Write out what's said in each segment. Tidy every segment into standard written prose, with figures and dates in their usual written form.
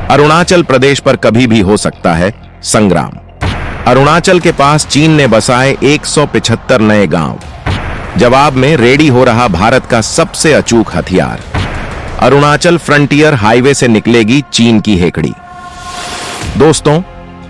अरुणाचल प्रदेश पर कभी भी हो सकता है संग्राम। अरुणाचल के पास चीन ने बसाए 175 नए गांव। जवाब में रेडी हो रहा भारत का सबसे अचूक हथियार। अरुणाचल फ्रंटियर हाईवे से निकलेगी चीन की हेकड़ी। दोस्तों,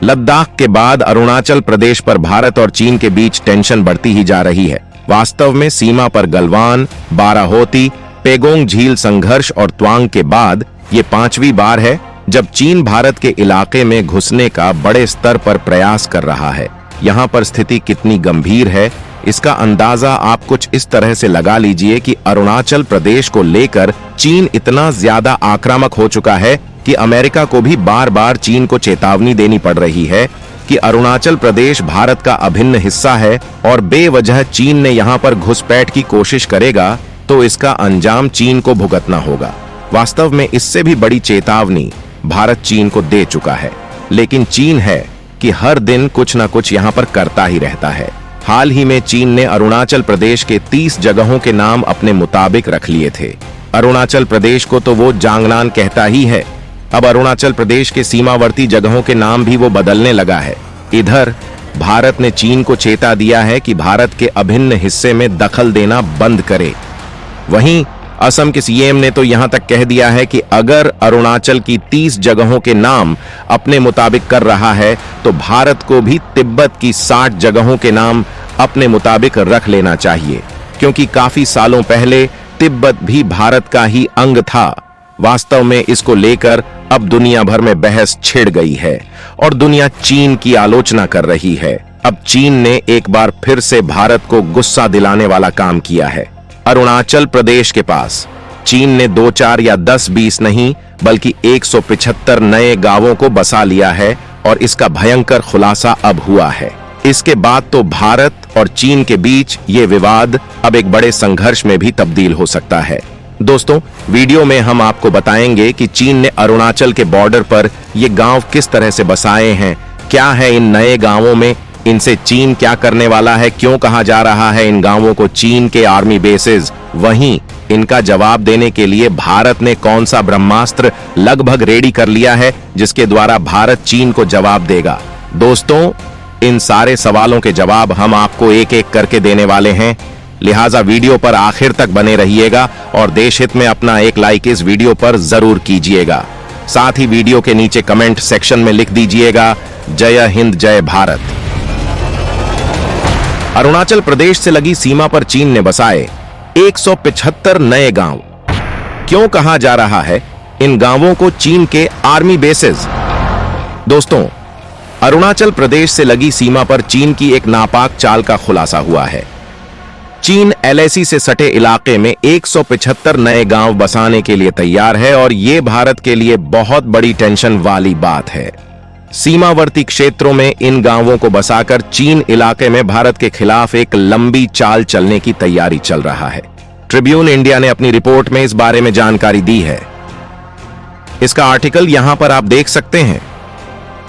लद्दाख के बाद अरुणाचल प्रदेश पर भारत और चीन के बीच टेंशन बढ़ती ही जा रही है। वास्तव में सीमा पर गलवान, बाराहोती, पेगोंग झील संघर्ष और त्वांग के बाद ये 5वीं बार है जब चीन भारत के इलाके में घुसने का बड़े स्तर पर प्रयास कर रहा है। यहाँ पर स्थिति कितनी गंभीर है, इसका अंदाजा आप कुछ इस तरह से लगा लीजिए कि अरुणाचल प्रदेश को लेकर चीन इतना ज्यादा आक्रामक हो चुका है कि अमेरिका को भी बार बार चीन को चेतावनी देनी पड़ रही है कि अरुणाचल प्रदेश भारत का अभिन्न हिस्सा है और बेवजह चीन ने यहाँ पर घुसपैठ की कोशिश करेगा तो इसका अंजाम चीन को भुगतना होगा। वास्तव में इससे भी बड़ी चेतावनी भारत चीन को दे चुका है, लेकिन चीन है कि हर दिन कुछ ना कुछ यहाँ पर करता ही रहता है। हाल ही में चीन ने अरुणाचल प्रदेश के 30 जगहों के नाम अपने मुताबिक रख लिए थे। अरुणाचल प्रदेश को तो वो जांगनान कहता ही है, अब अरुणाचल प्रदेश के सीमावर्ती जगहों के नाम भी वो बदलने लगा है। इधर भारत ने चीन को चेता दिया है कि भारत के अभिन्न हिस्से में दखल देना बंद करे। वहीं असम के सीएम ने तो यहां तक कह दिया है कि अगर अरुणाचल की 30 जगहों के नाम अपने मुताबिक कर रहा है तो भारत को भी तिब्बत की 60 जगहों के नाम अपने मुताबिक रख लेना चाहिए, क्योंकि काफी सालों पहले तिब्बत भी भारत का ही अंग था। वास्तव में इसको लेकर अब दुनिया भर में बहस छिड़ गई है और दुनिया चीन की आलोचना कर रही है। अब चीन ने एक बार फिर से भारत को गुस्सा दिलाने वाला काम किया है। अरुणाचल प्रदेश के पास चीन ने 2, 4 या 10, 20 नहीं बल्कि 175 नए गांवों को बसा लिया है और इसका भयंकर खुलासा अब हुआ है। इसके बाद तो भारत और चीन के बीच ये विवाद अब एक बड़े संघर्ष में भी तब्दील हो सकता है। दोस्तों, वीडियो में हम आपको बताएंगे कि चीन ने अरुणाचल के बॉर्डर पर ये गांव किस तरह से बसाए हैं, क्या है इन नए गांवों में, इनसे चीन क्या करने वाला है, क्यों कहा जा रहा है इन गांवों को चीन के आर्मी बेसेस। वहीं इनका जवाब देने के लिए भारत ने कौन सा ब्रह्मास्त्र लगभग रेडी कर लिया है जिसके द्वारा भारत चीन को जवाब देगा। दोस्तों, इन सारे सवालों के जवाब हम आपको एक एक करके देने वाले हैं, लिहाजा वीडियो पर आखिर तक बने रहिएगा और देश हित में अपना एक लाइक इस वीडियो पर जरूर कीजिएगा। साथ ही वीडियो के नीचे कमेंट सेक्शन में लिख दीजिएगा जय हिंद जय भारत। अरुणाचल प्रदेश से लगी सीमा पर चीन ने बसाए 175 नए गांव। क्यों कहा जा रहा है इन गांवों को चीन के आर्मी बेसेस? दोस्तों, अरुणाचल प्रदेश से लगी सीमा पर चीन की एक नापाक चाल का खुलासा हुआ है। चीन LAC से सटे इलाके में 175 नए गांव बसाने के लिए तैयार है और यह भारत के लिए बहुत बड़ी टेंशन वाली बात है। सीमावर्ती क्षेत्रों में इन गांवों को बसाकर चीन इलाके में भारत के खिलाफ एक लंबी चाल चलने की तैयारी चल रहा है। ट्रिब्यून इंडिया ने अपनी रिपोर्ट में इस बारे में जानकारी दी है। इसका आर्टिकल यहां पर आप देख सकते हैं।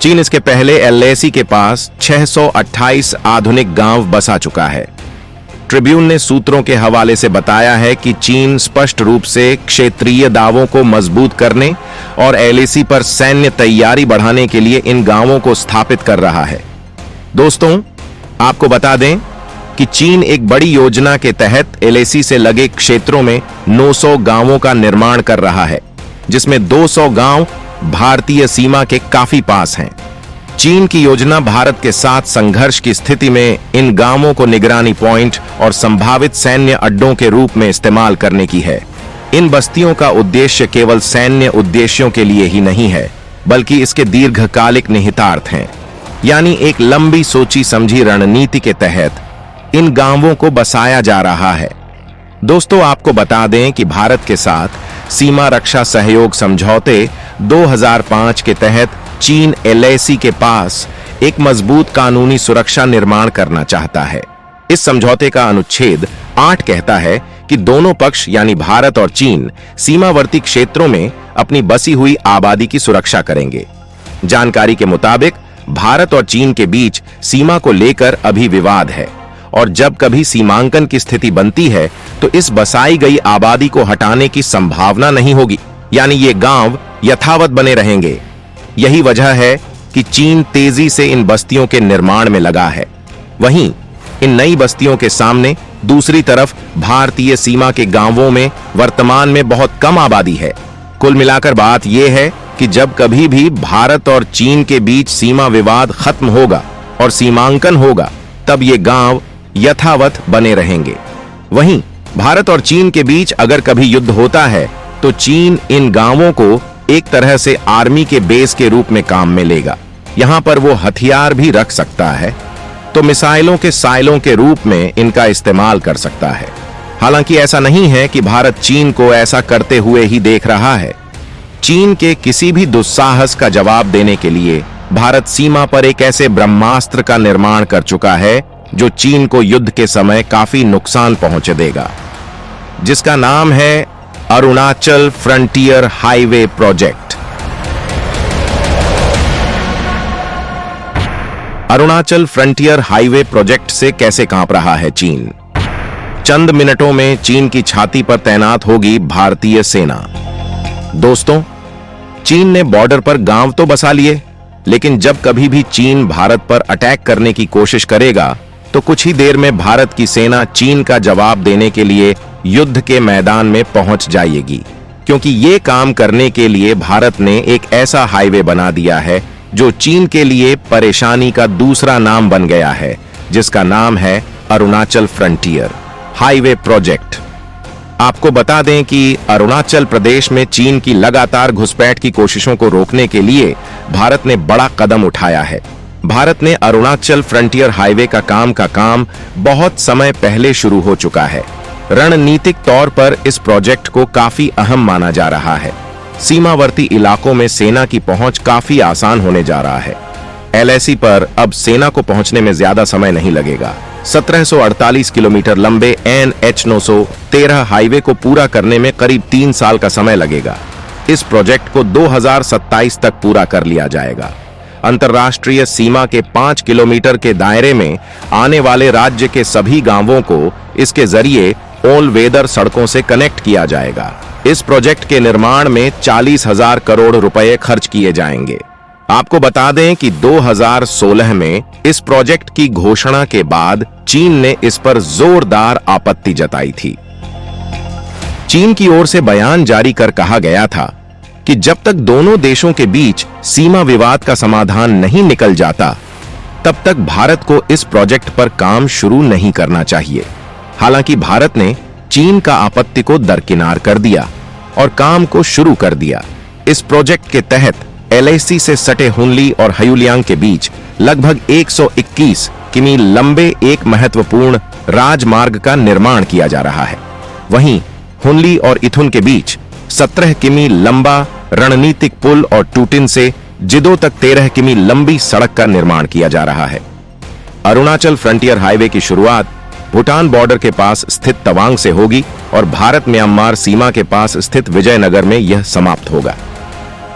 चीन इसके पहले LAC के पास 628 आधुनिक गांव बसा चुका है। ट्रिब्यून ने सूत्रों के हवाले से बताया है कि चीन स्पष्ट रूप से क्षेत्रीय दावों को मजबूत करने और LAC पर सैन्य तैयारी बढ़ाने के लिए इन गांवों को स्थापित कर रहा है। दोस्तों, आपको बता दें कि चीन एक बड़ी योजना के तहत LAC से लगे क्षेत्रों में 900 गांवों का निर्माण कर रहा है, जिसमें 200 गांव भारतीय सीमा के काफी पास हैं। चीन की योजना भारत के साथ संघर्ष की स्थिति में इन गांवों को निगरानी पॉइंट और संभावित सैन्य अड्डों के रूप में इस्तेमाल करने की है। इन बस्तियों का उद्देश्य केवल सैन्य उद्देश्यों के लिए ही नहीं है, बल्कि इसके दीर्घकालिक निहितार्थ हैं। यानी एक लंबी सोची समझी रणनीति के तहत इन गांवों को बसाया जा रहा है। दोस्तों, आपको बता दें कि भारत के साथ सीमा रक्षा सहयोग समझौते 2005 के तहत चीन LAC के पास एक मजबूत कानूनी सुरक्षा निर्माण करना चाहता है। इस समझौते का अनुच्छेद 8 कहता है कि दोनों पक्ष यानी भारत और चीन सीमावर्ती क्षेत्रों में अपनी बसी हुई आबादी की सुरक्षा करेंगे। जानकारी के मुताबिक भारत और चीन के बीच सीमा को लेकर अभी विवाद है और जब कभी सीमांकन की स्थिति बनती है तो इस बसाई गई आबादी को हटाने की संभावना नहीं होगी, यानी ये गांव यथावत बने रहेंगे। यही वजह है कि चीन तेजी से इन बस्तियों के निर्माण में लगा है। वहीं इन नई बस्तियों के सामने दूसरी तरफ भारतीय सीमा के गांवों में वर्तमान में बहुत कम आबादी है। कुल मिलाकर बात यह है कि जब कभी भी भारत और चीन के बीच सीमा विवाद खत्म होगा और सीमांकन होगा, तब ये गांव यथावत बने रहेंगे। वहीं भारत और चीन के बीच अगर कभी युद्ध होता है तो चीन इन गांवों को एक तरह से आर्मी के बेस के रूप में काम में लेगा। यहां पर वो हथियार भी रख सकता है, तो मिसाइलों के साइलों के रूप में इनका इस्तेमाल कर सकता है। हालांकि ऐसा नहीं है कि भारत चीन को ऐसा करते हुए ही देख रहा है। चीन के किसी भी दुस्साहस का जवाब देने के लिए भारत सीमा पर एक ऐसे ब्रह्मास्त्र का निर्माण कर चुका है जो चीन को युद्ध के समय काफी नुकसान पहुंचे देगा, जिसका नाम है Arunachal frontier highway project. Arunachal frontier highway project से कैसे कांप रहा है चीन? चंद मिनटों में चीन की छाती पर तैनात होगी भारतीय सेना। दोस्तों, चीन ने बॉर्डर पर गांव तो बसा लिए, लेकिन जब कभी भी चीन भारत पर अटैक करने की कोशिश करेगा तो कुछ ही देर में भारत की सेना चीन का जवाब देने के लिए युद्ध के मैदान में पहुंच जाएगी, क्योंकि ये काम करने के लिए भारत ने एक ऐसा हाईवे बना दिया है जो चीन के लिए परेशानी का दूसरा नाम बन गया है, जिसका नाम है अरुणाचल फ्रंटियर हाईवे प्रोजेक्ट। आपको बता दें कि अरुणाचल प्रदेश में चीन की लगातार घुसपैठ की कोशिशों को रोकने के लिए भारत ने बड़ा कदम उठाया है। भारत ने अरुणाचल फ्रंटियर हाईवे का काम बहुत समय पहले शुरू हो चुका है। रणनीतिक तौर पर इस प्रोजेक्ट को काफी अहम माना जा रहा है। सीमावर्ती इलाकों में सेना की पहुंच काफी आसान होने जा रहा है। एलएसी पर अब सेना को पहुंचने में ज्यादा समय नहीं लगेगा। 1748 किलोमीटर लंबे NH 913 हाईवे को पूरा करने में करीब 3 साल का समय लगेगा। इस प्रोजेक्ट को 2027 तक पूरा कर लिया जाएगा। अंतर्राष्ट्रीय सीमा के 5 किलोमीटर के दायरे में आने वाले राज्य के सभी गांवों को इसके जरिए ऑल वेदर सड़कों से कनेक्ट किया जाएगा। इस प्रोजेक्ट के निर्माण में 40,000 करोड़ रुपए खर्च किए जाएंगे। आपको बता दें कि 2016 में इस प्रोजेक्ट की घोषणा के बाद चीन ने इस पर जोरदार आपत्ति जताई थी। चीन की ओर से बयान जारी कर कहा गया था कि जब तक दोनों देशों के बीच सीमा विवाद का समाधान नहीं निकल जाता, तब तक भारत को इस प्रोजेक्ट पर काम शुरू नहीं करना चाहिए। हालांकि भारत ने चीन का आपत्ति को दरकिनार कर दिया और काम को शुरू कर दिया। इस प्रोजेक्ट के तहत एलएसी से सटे हुनली और हयुलियांग के बीच लगभग 121 किमी लंबे एक महत्वपूर्ण राजमार्ग का निर्माण किया जा रहा है। वहीं हुनली और इथुन के बीच 17 किमी लंबा रणनीतिक पुल और टूटिन से जिदो तक 13 किमी लंबी सड़क का निर्माण किया जा रहा है। अरुणाचल फ्रंटियर हाईवे की शुरुआत भूटान बॉर्डर के पास स्थित तवांग से होगी और भारत म्यांमार सीमा के पास स्थित विजयनगर में यह समाप्त होगा।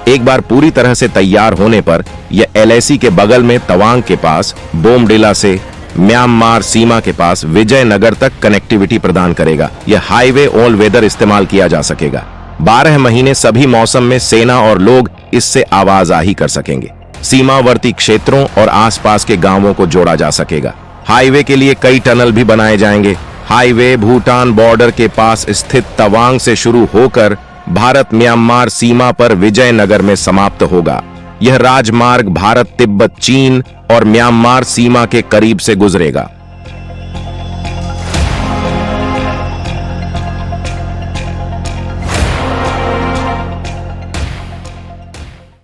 एक बार पूरी तरह से तैयार होने पर यह एलएसी के बगल में तवांग के पास बोमडिला से म्यांमार सीमा के पास विजयनगर तक कनेक्टिविटी प्रदान करेगा। यह हाईवे ऑल वेदर इस्तेमाल किया जा सकेगा। 12 महीने सभी मौसम में सेना और लोग इससे आवाजाही कर सकेंगे। सीमावर्ती क्षेत्रों और आसपास के गांवों को जोड़ा जा सकेगा। हाईवे के लिए कई टनल भी बनाए जाएंगे। हाईवे भूटान बॉर्डर के पास स्थित तवांग से शुरू होकर भारत म्यांमार सीमा पर विजयनगर में समाप्त होगा। यह राजमार्ग भारत तिब्बत चीन और म्यांमार सीमा के करीब से गुजरेगा।